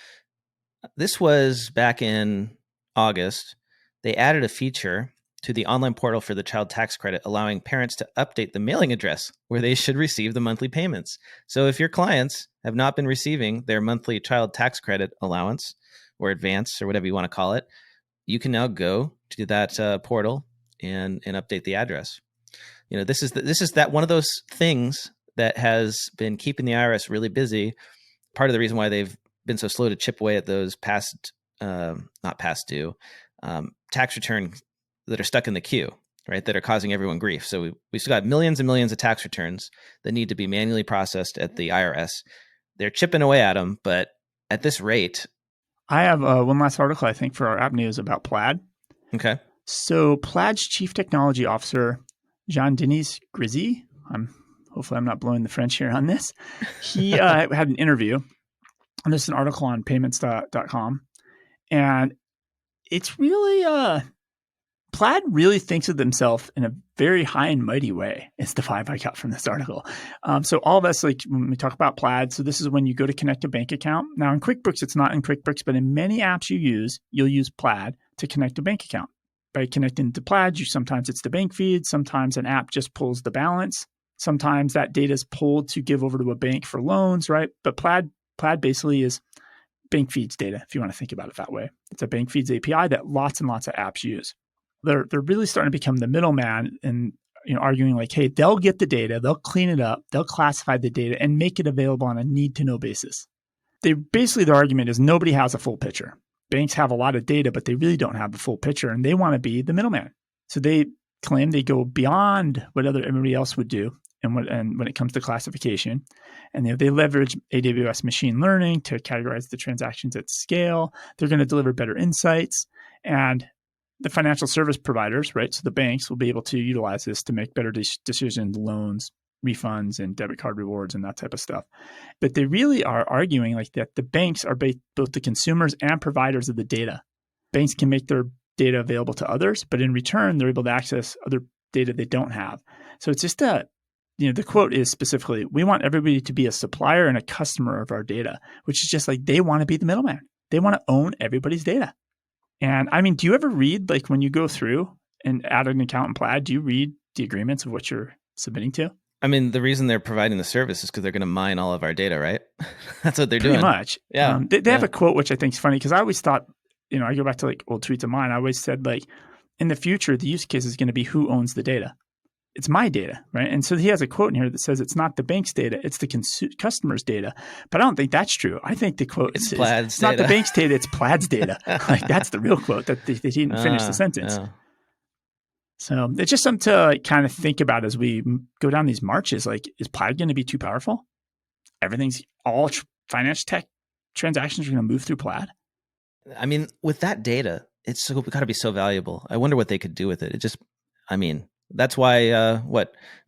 This was back in August. They added a feature to the online portal for the child tax credit, allowing parents to update the mailing address where they should receive the monthly payments. So if your clients have not been receiving their monthly child tax credit allowance or advance or whatever you want to call it, you can now go to that portal and update the address. This is that one of those things that has been keeping the IRS really busy. Part of the reason why they've been so slow to chip away at those not past due tax returns that are stuck in the queue, right? That are causing everyone grief. So we still got millions and millions of tax returns that need to be manually processed at the IRS. They're chipping away at them, but at this rate. I have one last article, I think, for our app news about Plaid. Okay. So Plaid's chief technology officer, Jean-Denis Grisy, hopefully I'm not blowing the French here on this. He had an interview, and this is an article on payments.com. And it's really, Plaid really thinks of themselves in a very high and mighty way, is the vibe I got from this article. So all of us, like when we talk about Plaid, so this is when you go to connect a bank account. Now in QuickBooks, it's not in QuickBooks, but in many apps you'll use Plaid to connect a bank account. By connecting to Plaid, sometimes it's the bank feed, sometimes an app just pulls the balance, sometimes that data is pulled to give over to a bank for loans, right? But Plaid basically is bank feeds data, if you want to think about it that way. It's a bank feeds API that lots and lots of apps use. They're really starting to become the middleman and arguing like, hey, they'll get the data, they'll clean it up, they'll classify the data and make it available on a need-to-know basis. Their argument is nobody has a full picture. Banks have a lot of data, but they really don't have the full picture, and they want to be the middleman. So they claim they go beyond what everybody else would do, and when it comes to classification, and they leverage AWS machine learning to categorize the transactions at scale. They're going to deliver better insights, and the financial service providers, right? So the banks will be able to utilize this to make better decisions, loans, refunds, and debit card rewards and that type of stuff. But they really are arguing like that the banks are both the consumers and providers of the data. Banks can make their data available to others, but in return, they're able to access other data they don't have. So it's just the quote is specifically, we want everybody to be a supplier and a customer of our data, which is just like they want to be the middleman. They want to own everybody's data. And I mean, do you ever read, like when you go through and add an account in Plaid, do you read the agreements of what you're submitting to? I mean, the reason they're providing the service is because they're going to mine all of our data, right? That's what they're doing. Pretty much. Yeah. They have a quote, which I think is funny because I always thought, I go back to like old tweets of mine. I always said like, in the future, the use case is going to be who owns the data. It's my data, right? And so he has a quote in here that says it's not the bank's data, it's the customer's data. But I don't think that's true. I think the quote is it's not the bank's data, it's Plaid's data. Like that's the real quote that he didn't finish the sentence. So it's just something to like, kind of think about as we go down these marches. Like, is Plaid going to be too powerful? Everything's all finance tech transactions are going to move through Plaid. I mean, with that data, it's got to be so valuable. I wonder what they could do with it. That's why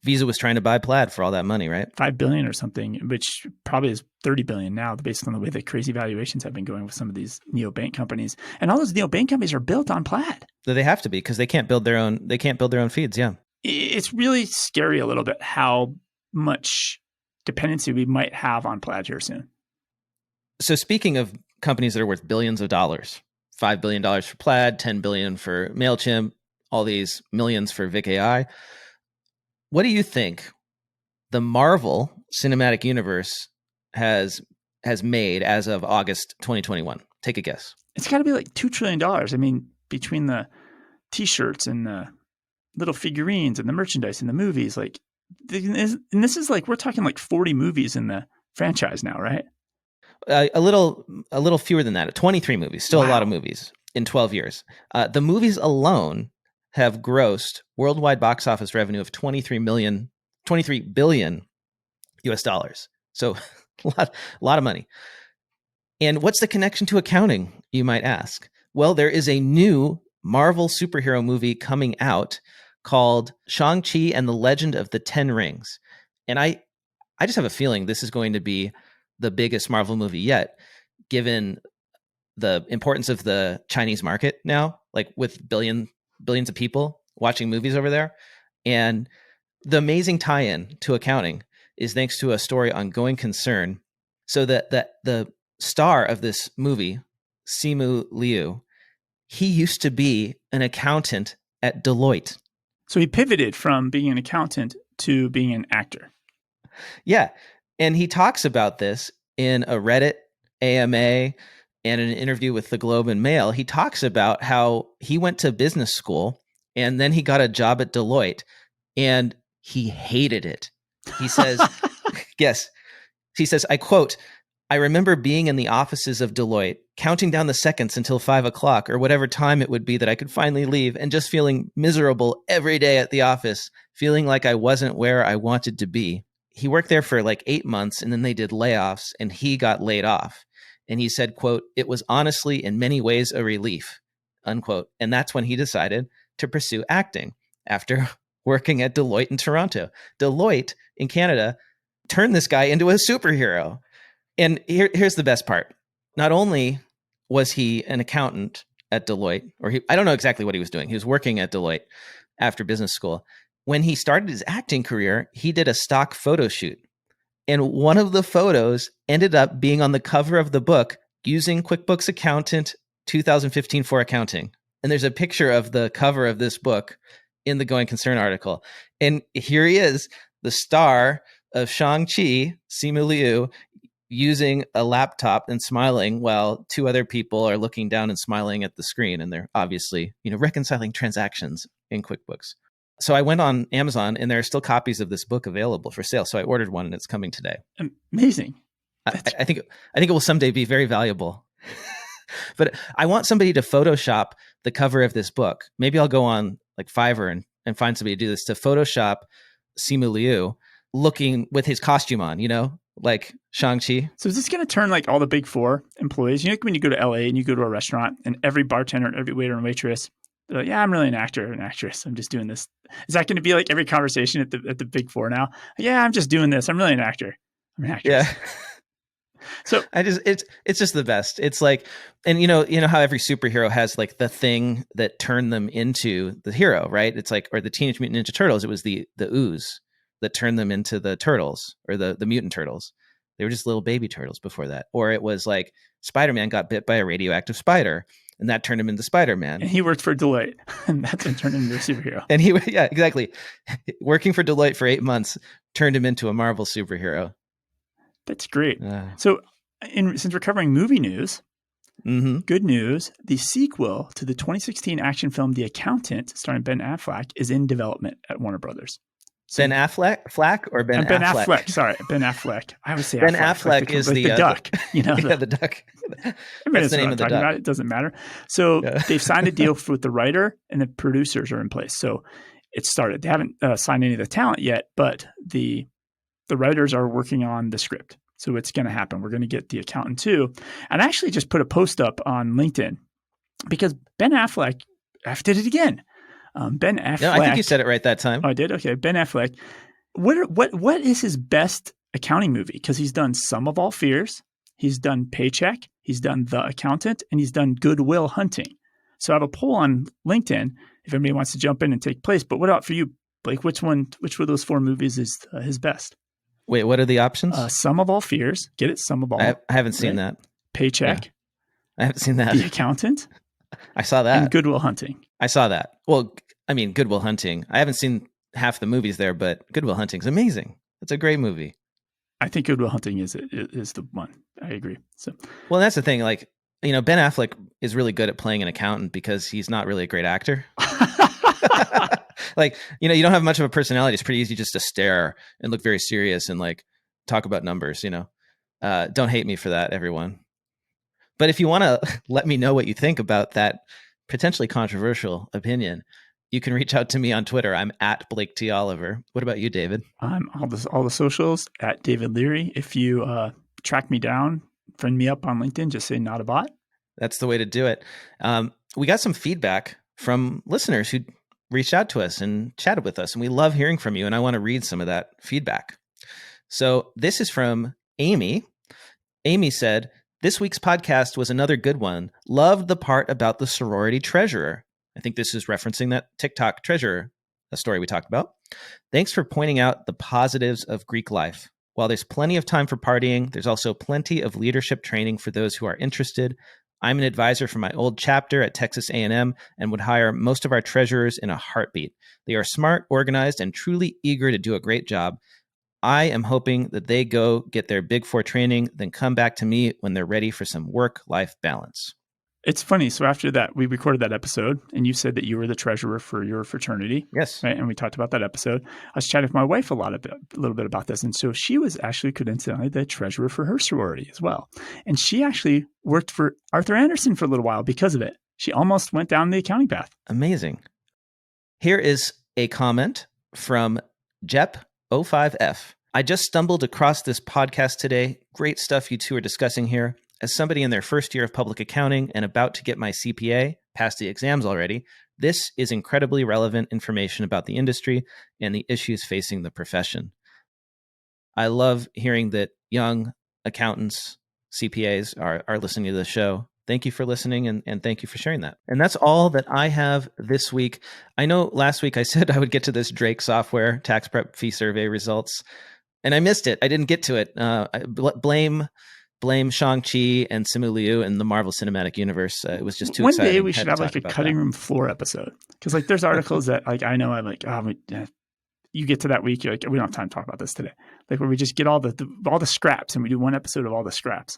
Visa was trying to buy Plaid for all that money, right? $5 billion or something, which probably is $30 billion now, based on the way that crazy valuations have been going with some of these neobank companies. And all those neobank companies are built on Plaid. They have to be because they can't build their own. They can't build their own feeds. Yeah, it's really scary a little bit how much dependency we might have on Plaid here soon. So speaking of companies that are worth billions of dollars, $5 billion for Plaid, $10 billion for MailChimp, all these millions for Vic AI. What do you think the Marvel Cinematic Universe has made as of August 2021? Take a guess. It's got to be like $2 trillion. I mean, between the T-shirts and the little figurines and the merchandise and the movies, like, and this is like, we're talking like 40 movies in the franchise now, right? A little fewer than that. 23 movies, still a lot of movies in 12 years. The movies alone have grossed worldwide box office revenue of 23 billion US dollars. So a lot of money. And what's the connection to accounting, you might ask? Well, there is a new Marvel superhero movie coming out called Shang-Chi and the Legend of the Ten Rings. And I just have a feeling this is going to be the biggest Marvel movie yet, given the importance of the Chinese market now, like with billions of people watching movies over there. And the amazing tie-in to accounting is thanks to a story on Going Concern. So that the star of this movie, Simu Liu, he used to be an accountant at Deloitte. So he pivoted from being an accountant to being an actor. Yeah. And he talks about this in a Reddit AMA and an interview with the Globe and Mail. He talks about how he went to business school and then he got a job at Deloitte and he hated it. He says, yes, he says, I quote, I remember being in the offices of Deloitte, counting down the seconds until 5 o'clock or whatever time it would be that I could finally leave, and just feeling miserable every day at the office, feeling like I wasn't where I wanted to be. He worked there for like 8 months and then they did layoffs and he got laid off. And he said, quote, it was honestly in many ways a relief, unquote. And that's when he decided to pursue acting after working at Deloitte in Toronto. Deloitte in Canada turned this guy into a superhero. And here's the best part. Not only was he an accountant at Deloitte, I don't know exactly what he was doing. He was working at Deloitte after business school. When he started his acting career, he did a stock photo shoot. And one of the photos ended up being on the cover of the book, Using QuickBooks Accountant 2015 for Accounting. And there's a picture of the cover of this book in the Going Concern article. And here he is, the star of Shang-Chi, Simu Liu, using a laptop and smiling while two other people are looking down and smiling at the screen. And they're obviously, reconciling transactions in QuickBooks. So I went on Amazon and there are still copies of this book available for sale. So I ordered one and it's coming today. Amazing. I think it will someday be very valuable. But I want somebody to Photoshop the cover of this book. Maybe I'll go on like Fiverr and find somebody to do this, to Photoshop Simu Liu looking with his costume on, like Shang-Chi. So is this going to turn like all the big four employees? When you go to LA and you go to a restaurant and every bartender, every waiter and waitress, they're like, yeah, I'm really an actor or an actress. I'm just doing this. Is that going to be like every conversation at the big four now? Yeah, I'm just doing this. I'm really an actor. I'm an actress. Yeah. So it's just the best. It's like, and you know how every superhero has like the thing that turned them into the hero, right? It's like, or the Teenage Mutant Ninja Turtles, it was the ooze that turned them into the turtles, or the mutant turtles. They were just little baby turtles before that. Or it was like Spider-Man got bit by a radioactive spider, and that turned him into Spider-Man. And he worked for Deloitte, and that's what turned him into a superhero. And yeah, exactly. Working for Deloitte for 8 months turned him into a Marvel superhero. That's great. So since we're covering movie news, good news, the sequel to the 2016 action film The Accountant, starring Ben Affleck, is in development at Warner Brothers. So, Ben Affleck or Ben Affleck? Ben Affleck. Sorry, Ben Affleck. I would say Ben Affleck is the duck. You know, the duck. That's the name of the duck. It doesn't matter. So they've signed a deal with the writer, and the producers are in place. So it's started. They haven't signed any of the talent yet, but the writers are working on the script. So it's going to happen. We're going to get The Accountant too. And I actually just put a post up on LinkedIn because Ben Affleck did it again. Ben Affleck. No, I think you said it right that time. Oh, I did? Okay. Ben Affleck. What is his best accounting movie? Because he's done Sum of All Fears. He's done Paycheck. He's done The Accountant. And he's done Good Will Hunting. So I have a poll on LinkedIn if anybody wants to jump in and take place. But what about for you, Blake? Which one of those 4 movies is his best? Wait, what are the options? Sum of All Fears. Get it? Sum of All. I haven't seen that. Paycheck. Yeah. I haven't seen that. The Accountant. I saw that. And Good Will Hunting. I saw that. Well, I mean, Good Will Hunting. I haven't seen half the movies there, but Good Will Hunting's amazing. It's a great movie. I think Good Will Hunting is the one. I agree. So, well, that's the thing. Like, you know, Ben Affleck is really good at playing an accountant because he's not really a great actor. Like, you know, you don't have much of a personality. It's pretty easy just to stare and look very serious and like talk about numbers, you know. Don't hate me for that, everyone. But if you want to let me know what you think about that potentially controversial opinion, you can reach out to me on Twitter. I'm at Blake T. Oliver. What about you, David? I'm all the socials at David Leary. If you track me down, friend me up on LinkedIn, just say not a bot. That's the way to do it. We got some feedback from listeners who reached out to us and chatted with us, and we love hearing from you, and I want to read some of that feedback. So this is from Amy. Amy said, "This week's podcast was another good one. Loved the part about the sorority treasurer." I think this is referencing that TikTok treasurer story we talked about. "Thanks for pointing out the positives of Greek life. While there's plenty of time for partying, there's also plenty of leadership training for those who are interested. I'm an advisor for my old chapter at Texas A&M and would hire most of our treasurers in a heartbeat. They are smart, organized, and truly eager to do a great job. I am hoping that they go get their Big Four training, then come back to me when they're ready for some work-life balance." It's funny. So after that, we recorded that episode, and you said that you were the treasurer for your fraternity. Yes. Right? And we talked about that episode. I was chatting with my wife a little bit about this. And so she was actually coincidentally the treasurer for her sorority as well. And she actually worked for Arthur Anderson for a little while because of it. She almost went down the accounting path. Amazing. Here is a comment from Jep05F. "I just stumbled across this podcast today. Great stuff you two are discussing here. As somebody in their first year of public accounting and about to get my CPA, passed the exams already, this is incredibly relevant information about the industry and the issues facing the profession." I love hearing that young accountants, CPAs are listening to the show. Thank you for listening, and thank you for sharing that. And that's all that I have this week. I know last week I said I would get to this Drake software tax prep fee survey results, and I missed it. I didn't get to it. Blame Shang-Chi and Simu Liu and the Marvel Cinematic Universe. It was just too One exciting. One day we should have like a cutting room floor episode. Because like there's articles that like I know I'm like, you get to that week, you're like, we don't have time to talk about this today. Like where we just get all the scraps and we do one episode of all the scraps.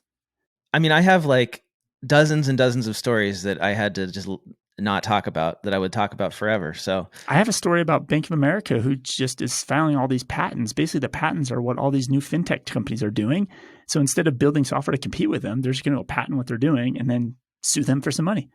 I mean, I have like dozens and dozens of stories that I had to just not talk about that I would talk about forever. So I have a story about Bank of America who just is filing all these patents. Basically, the patents are what all these new fintech companies are doing. So instead of building software to compete with them, they're just going to patent what they're doing and then sue them for some money.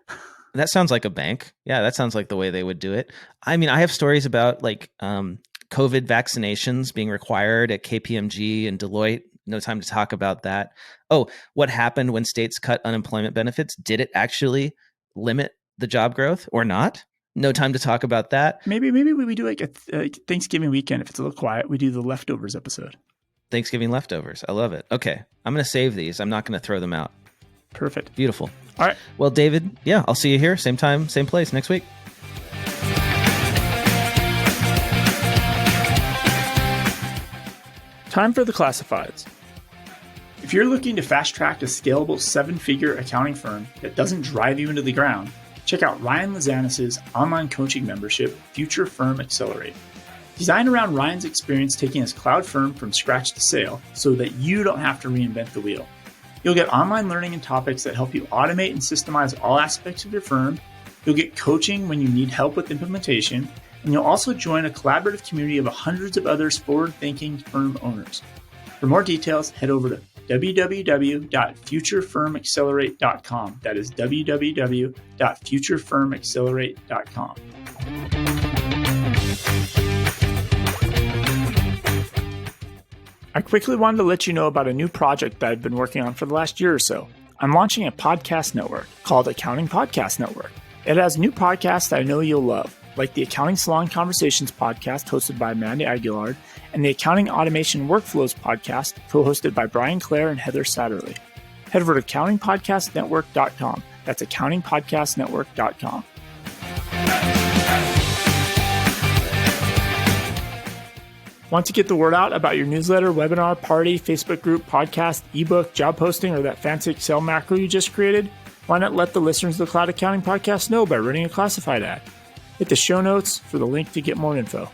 That sounds like a bank. Yeah, that sounds like the way they would do it. I mean, I have stories about like COVID vaccinations being required at KPMG and Deloitte. No time to talk about that. Oh, what happened when states cut unemployment benefits? Did it actually limit the job growth or not? No time to talk about that. Maybe we do like a Thanksgiving weekend. If it's a little quiet, we do the leftovers episode. Thanksgiving leftovers. I love it. Okay. I'm going to save these. I'm not going to throw them out. Perfect. Beautiful. All right. Well, David, yeah, I'll see you here. Same time, same place next week. Time for the classifieds. If you're looking to fast track a scalable 7-figure accounting firm that doesn't drive you into the ground, check out Ryan Lazanis' online coaching membership, Future Firm Accelerate. Designed around Ryan's experience taking his cloud firm from scratch to sale so that you don't have to reinvent the wheel. You'll get online learning and topics that help you automate and systemize all aspects of your firm. You'll get coaching when you need help with implementation. And you'll also join a collaborative community of hundreds of other forward-thinking firm owners. For more details, head over to www.futurefirmaccelerate.com. That is www.futurefirmaccelerate.com. I quickly wanted to let you know about a new project that I've been working on for the last year or so. I'm launching a podcast network called Accounting Podcast Network. It has new podcasts that I know you'll love, like the Accounting Salon Conversations podcast hosted by Amanda Aguilar, and the Accounting Automation Workflows podcast co-hosted by Brian Clare and Heather Satterley. Head over to accountingpodcastnetwork.com. That's accountingpodcastnetwork.com. Want to get the word out about your newsletter, webinar, party, Facebook group, podcast, ebook, job posting, or that fancy Excel macro you just created? Why not let the listeners of the Cloud Accounting Podcast know by running a classified ad? Hit the show notes for the link to get more info.